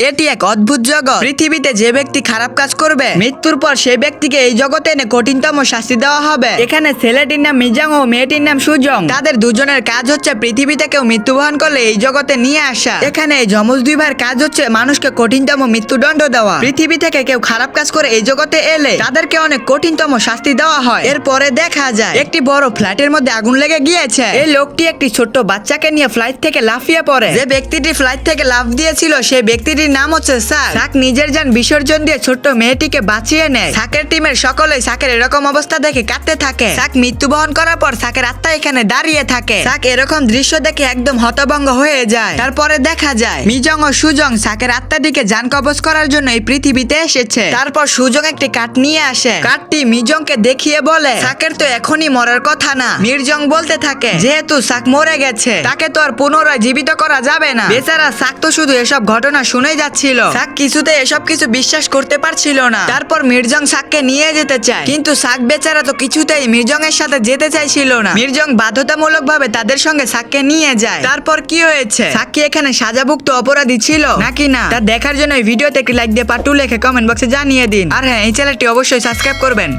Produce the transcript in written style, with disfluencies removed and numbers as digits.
এটি এক অদ্ভুত জগৎ। পৃথিবীতে যে ব্যক্তি খারাপ কাজ করবে মৃত্যুর পর সেই ব্যক্তিকে এই জগতে এনে কঠিনতম শাস্তি দেওয়া হবে। এখানে ছেলেটির নাম মিজাং ও মেয়েটির নাম সুজং। তাদের দুজনের কাজ হচ্ছে পৃথিবীতে কেউ মৃত্যুবরণ করলে এই জগতে নিয়ে আসা। এখানে এই যমজ দুই ভাইয়ের কাজ হচ্ছে মানুষকে কঠিনতম মৃত্যুদণ্ড দেওয়া। পৃথিবী থেকে কেউ খারাপ কাজ করে এই জগতে এলে তাদেরকে অনেক কঠিনতম শাস্তি দেওয়া হয়। এরপরে দেখা যায় একটি বড় ফ্লাইটের মধ্যে আগুন লেগে গিয়েছে। এই লোকটি একটি ছোট্ট বাচ্চাকে নিয়ে ফ্লাইট থেকে লাফিয়ে পড়ে। যে ব্যক্তিটি ফ্লাইট থেকে লাফ দিয়েছিল সেই ব্যক্তিটির নাম হচ্ছে সাক। সাক নিজের জান বিসর্জন দিয়ে ছোট্ট মেয়েটিকে বাঁচিয়ে নেয়। সাকের টিমের সকলেই সাকের এরকম অবস্থা দেখে কাঁদতে থাকে। সাক মৃত্যুবরণ করার পর সাকের আত্মা এখানে দাঁড়িয়ে থাকে। সাক এরকম দৃশ্য দেখে একদম হতভম্ব হয়ে যায়। তারপরে দেখা যায় মিজং ও সুজং সাকের আত্মাটিকে জান কবজ করার জন্য এই পৃথিবীতে এসেছে। তারপর সুজং একটি কাঠ নিয়ে আসে। কাঠটি মিজংকে দেখিয়ে বলে সাকের তো এখনই মরার কথা না। মির্জং বলতে থাকে যেহেতু সাক মরে গেছে তাকে তো আর পুনরায় জীবিত করা যাবে না। বেচারা সাক তো শুধু এসব ঘটনা শুনে যাচ্ছিল। সাক কিছুতে এসব কিছু বিশ্বাস করতে পারছিল না। তারপর মির্জং সাককে নিয়ে যেতে চায়, কিন্তু সাক বেচারা তো কিছুতেই মির্জং এর সাথে যেতে চাইছিল না। মির্জং বাধ্যতামূলক ভাবে তাদের সঙ্গে সাককে নিয়ে যায়। তারপর কি হয়েছে, সাক কি এখানে সাজাভুক্ত অপরাধী ছিল নাকি না, তা দেখার জন্য এই ভিডিওতে একটি লাইক দিয়ে পার্ট 2 লিখে কমেন্ট বক্সে জানিয়ে দিন। আর হ্যাঁ, এই চ্যানেলটি অবশ্যই সাবস্ক্রাইব করবেন।